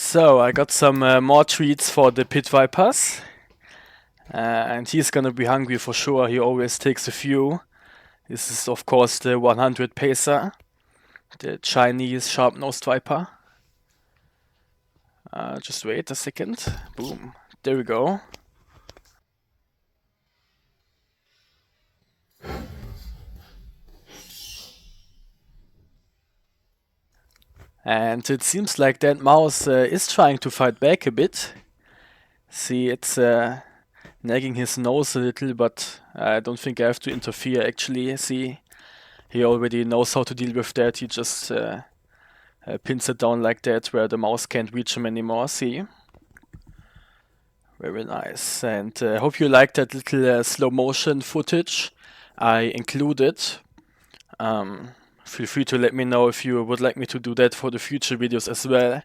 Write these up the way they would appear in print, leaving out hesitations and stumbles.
So I got some more treats for the pit vipers, and he's gonna be hungry for sure. He always takes a few. This is of course the 100 pacer, the Chinese sharp-nosed viper. Just wait a second. Boom. There we go. And it seems like that mouse is trying to fight back a bit. See, it's nagging his nose a little, but I don't think I have to interfere actually. See, he already knows how to deal with that. He just pins it down like that where the mouse can't reach him anymore. See? Very nice. And I hope you liked that little slow motion footage I included. Feel free to let me know if you would like me to do that for the future videos as well.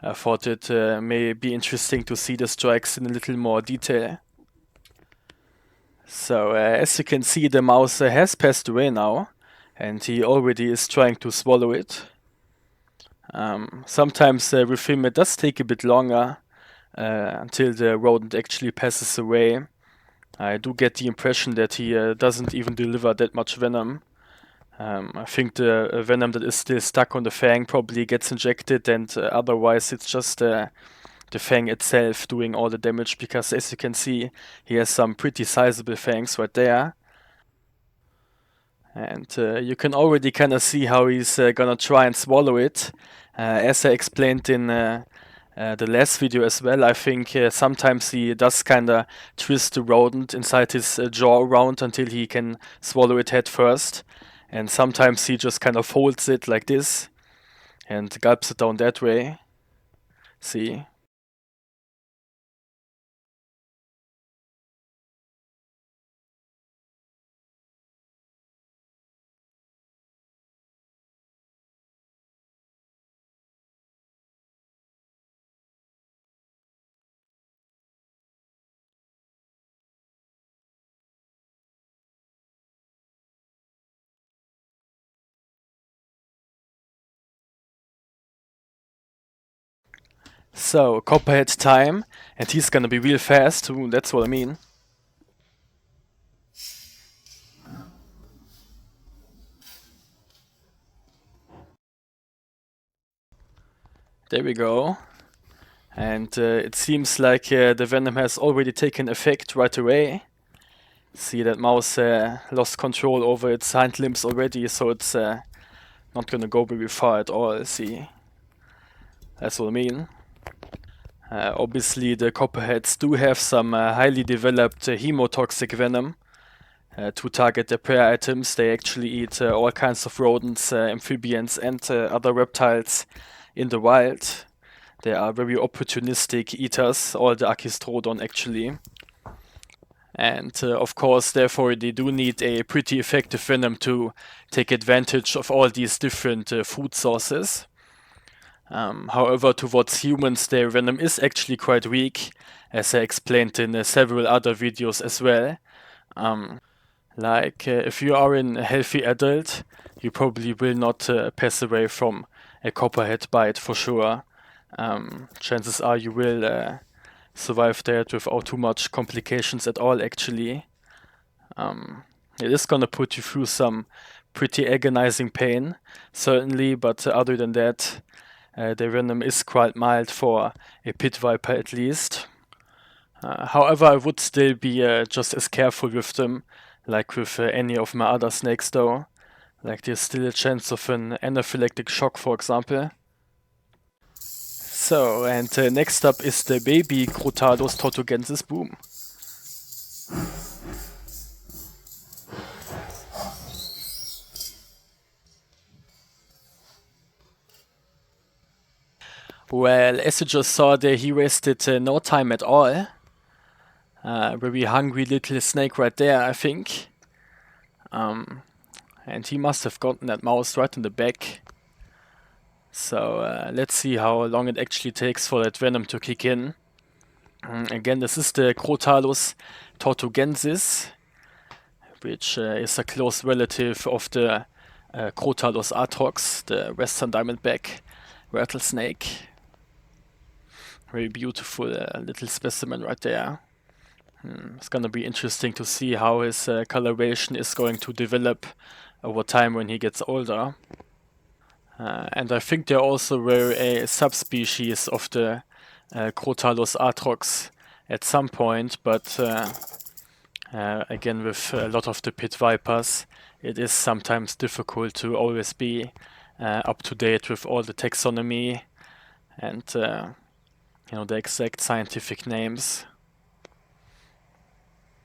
I thought it may be interesting to see the strikes in a little more detail. So as you can see, the mouse has passed away now, and he already is trying to swallow it. Sometimes with him it does take a bit longer until the rodent actually passes away. I do get the impression that he doesn't even deliver that much venom. I think the venom that is still stuck on the fang probably gets injected, and otherwise it's just the fang itself doing all the damage, because as you can see, he has some pretty sizable fangs right there. And you can already kind of see how he's gonna try and swallow it. As I explained in the last video as well, I think sometimes he does kind of twist the rodent inside his jaw around until he can swallow it head first. And sometimes he just kind of folds it like this and gulps it down that way. See? So, copperhead time, and he's gonna be real fast. Ooh, that's what I mean. There we go. And it seems like the venom has already taken effect right away. See, that mouse lost control over its hind limbs already, so it's not gonna go very far at all. See, that's what I mean. Obviously, the copperheads do have some highly developed hemotoxic venom. To target their prey items, they actually eat all kinds of rodents, amphibians, and other reptiles in the wild. They are very opportunistic eaters, all the Agkistrodon actually. And of course, therefore, they do need a pretty effective venom to take advantage of all these different food sources. However, towards humans, their venom is actually quite weak, as I explained in several other videos as well. If you are a healthy adult, you probably will not pass away from a copperhead bite for sure. Chances are you will survive that without too much complications at all, actually. It is gonna put you through some pretty agonizing pain, certainly, but other than that, the venom is quite mild for a pit viper at least. However, I would still be just as careful with them, like with any of my other snakes though. Like there's still a chance of an anaphylactic shock, for example. So, and next up is the baby Crotalus tortugensis. Boom. Well, as you just saw there, he wasted no time at all. Very hungry little snake right there, I think. And he must have gotten that mouse right in the back. So let's see how long it actually takes for that venom to kick in. Again, this is the Crotalus tortugensis, which is a close relative of the Crotalus atrox, the western diamondback rattlesnake. Very beautiful little specimen right there. It's gonna be interesting to see how his coloration is going to develop over time when he gets older. And I think there also were a subspecies of the Crotalus atrox at some point, but again, with a lot of the pit vipers, it is sometimes difficult to always be up to date with all the taxonomy and the exact scientific names.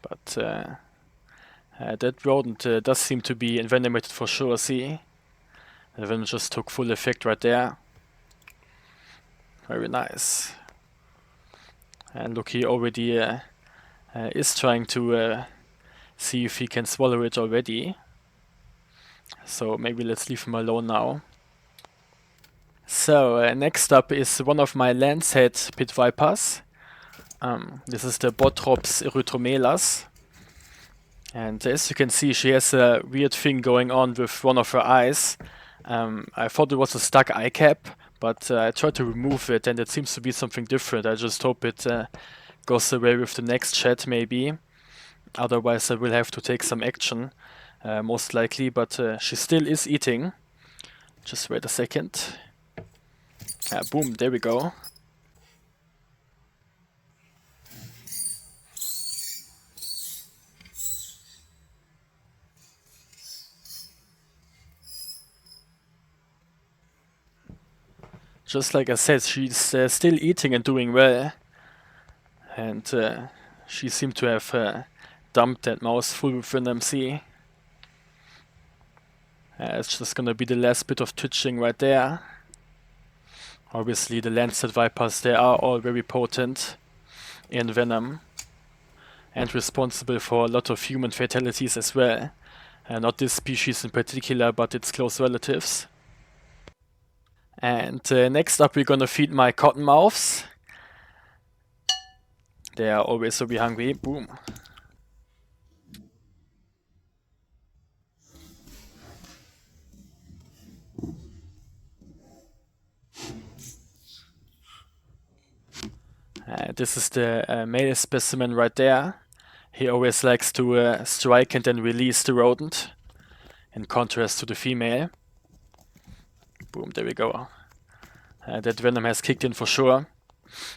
But that rodent does seem to be envenomated for sure. See, the venom just took full effect right there. Very nice. And look, he already is trying to see if he can swallow it already. So maybe let's leave him alone now. So next up is one of my lancehead pit vipers. This is the Bothrops erythromelas. And as you can see, she has a weird thing going on with one of her eyes. I thought it was a stuck eye cap, but I tried to remove it and it seems to be something different. I just hope it goes away with the next chat maybe. Otherwise I will have to take some action, most likely, but she still is eating. Just wait a second. Boom, there we go. Just like I said, she's still eating and doing well. And she seemed to have dumped that mouse full with venom, see? It's just gonna be the last bit of twitching right there. Obviously the lancehead vipers, they are all very potent in venom. And responsible for a lot of human fatalities as well. Not this species in particular, but its close relatives. And next up we're gonna feed my cottonmouths. They are always so hungry. Boom. This is the male specimen right there. He always likes to strike and then release the rodent, in contrast to the female. Boom, there we go. That venom has kicked in for sure.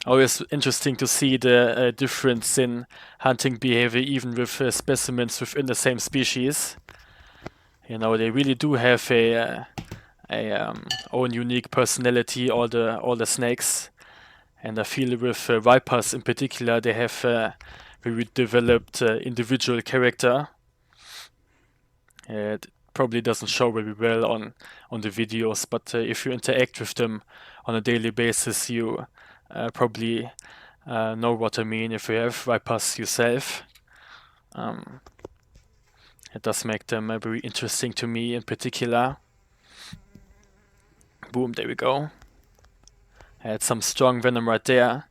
Always interesting to see the difference in hunting behavior even with specimens within the same species. You know, they really do have a own unique personality, all the snakes. And I feel with vipers in particular, they have very developed individual character. It probably doesn't show very well on the videos, but if you interact with them on a daily basis, you probably know what I mean if you have vipers yourself. It does make them very interesting to me in particular. Boom, there we go. I had some strong venom right there.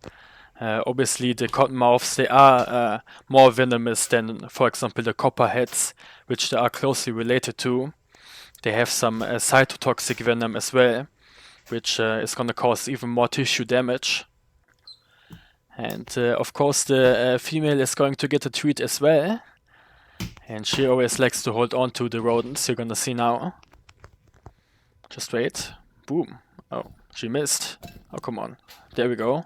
Obviously the cottonmouths, they are more venomous than, for example, the copperheads, which they are closely related to. They have some cytotoxic venom as well, which is going to cause even more tissue damage. And of course the female is going to get a treat as well. And she always likes to hold on to the rodents, you're gonna see now. Just wait. Boom. Oh, she missed. Oh, come on. There we go.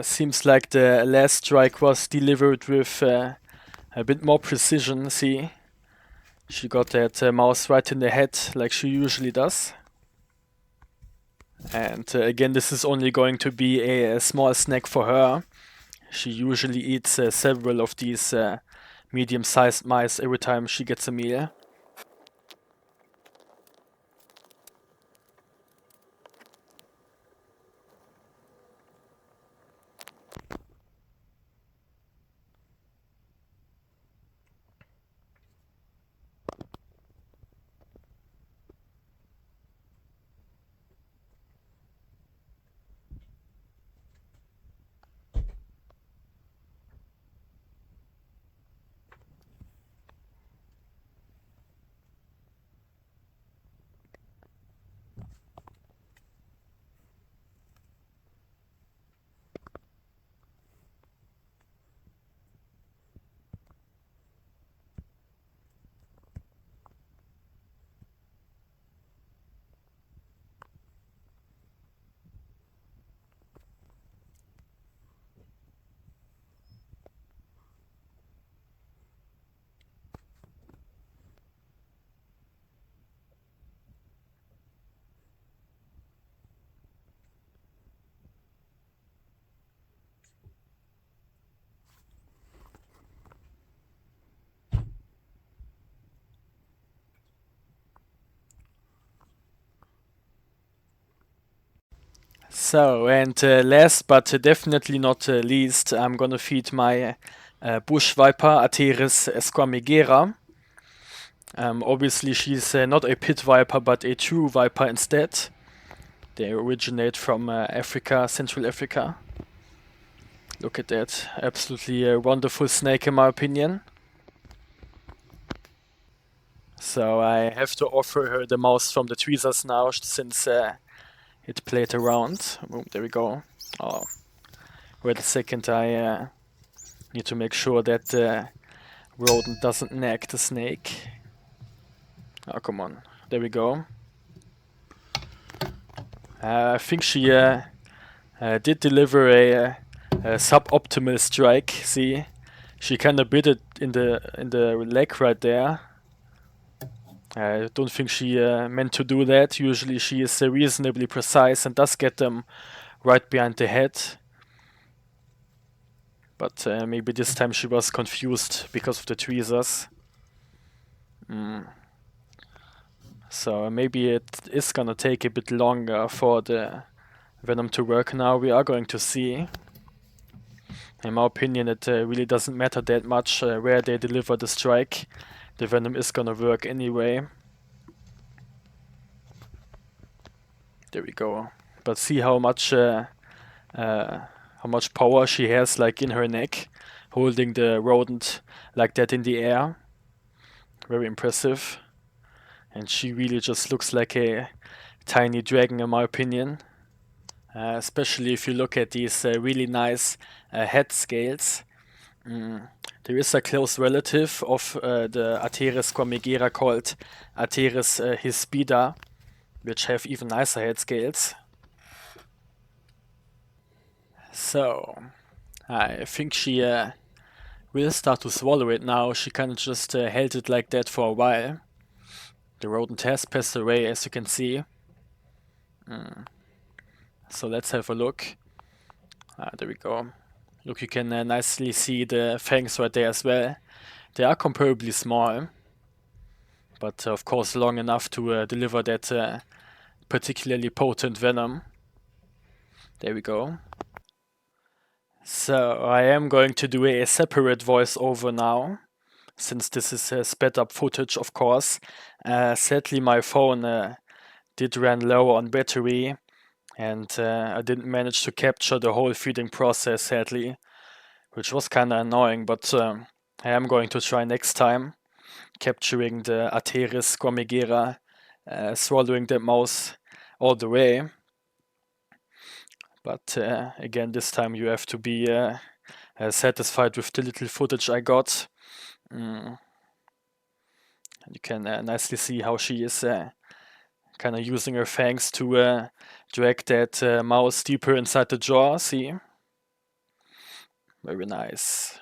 Seems like the last strike was delivered with a bit more precision, see? She got that mouse right in the head like she usually does. And again, this is only going to be a small snack for her. She usually eats several of these medium-sized mice every time she gets a meal. So, and last but definitely not least, I'm gonna feed my bush viper, Atheris squamigera. Obviously, she's not a pit viper, but a true viper instead. They originate from Africa, Central Africa. Look at that. Absolutely a wonderful snake in my opinion. So I have to offer her the mouse from the tweezers now, since it played around. Oh, there we go. Oh, wait a second, I need to make sure that the rodent doesn't nag the snake. Oh, come on. There we go. I think she did deliver a suboptimal strike. See, she kind of bit it in the leg right there. I don't think she meant to do that. Usually she is reasonably precise and does get them right behind the head. But maybe this time she was confused because of the tweezers. So maybe it is gonna take a bit longer for the venom to work now. We are going to see. In my opinion, it really doesn't matter that much where they deliver the strike. The venom is gonna work anyway. There we go. But see how much power she has, like in her neck, holding the rodent like that in the air. Very impressive. And she really just looks like a tiny dragon in my opinion. Especially if you look at these really nice head scales. There is a close relative of the Atheris squamigera called Atheris hispida, which have even nicer head scales. So, I think she will start to swallow it now. She kind of just held it like that for a while. The rodent has passed away, as you can see. So let's have a look. There we go. Look, you can nicely see the fangs right there as well. They are comparably small, but of course long enough to deliver that particularly potent venom. There we go. So I am going to do a separate voiceover now, since this is sped up footage, of course. Sadly, my phone did run low on battery, and I didn't manage to capture the whole feeding process, sadly, which was kind of annoying, but I am going to try next time, capturing the Atheris squamigera, swallowing the mouse all the way. But again, this time you have to be satisfied with the little footage I got. You can nicely see how she is kind of using her fangs to drag that mouse deeper inside the jaw. See? Very nice.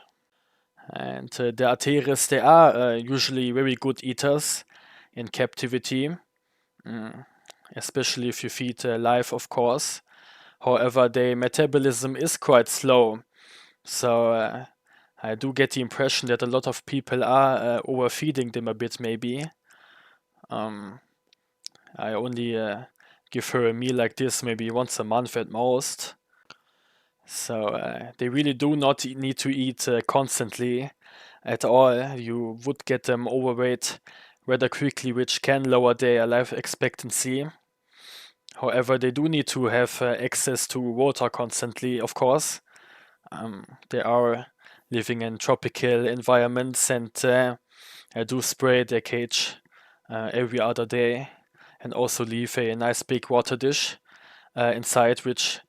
And the Atheris, they are usually very good eaters in captivity, especially if you feed live, of course. However, their metabolism is quite slow, so I do get the impression that a lot of people are overfeeding them a bit, maybe. I only give her a meal like this maybe once a month at most. So they really do not need to eat constantly at all. You would get them overweight rather quickly, which can lower their life expectancy. However, they do need to have access to water constantly, of course. They are living in tropical environments, and I do spray their cage every other day, and also leave a nice big water dish inside, which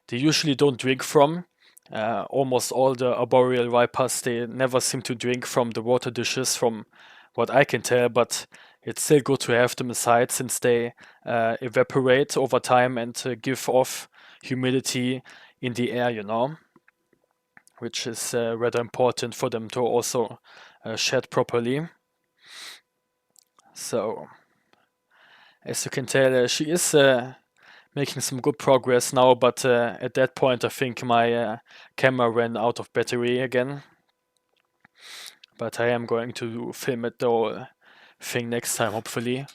they usually don't drink from. Almost all the arboreal vipers, they never seem to drink from the water dishes, from what I can tell, but it's still good to have them aside, since they evaporate over time and give off humidity in the air, which is rather important for them to also shed properly. So, as you can tell, she is making some good progress now, but at that point I think my camera ran out of battery again. But I am going to film it the whole thing next time, hopefully.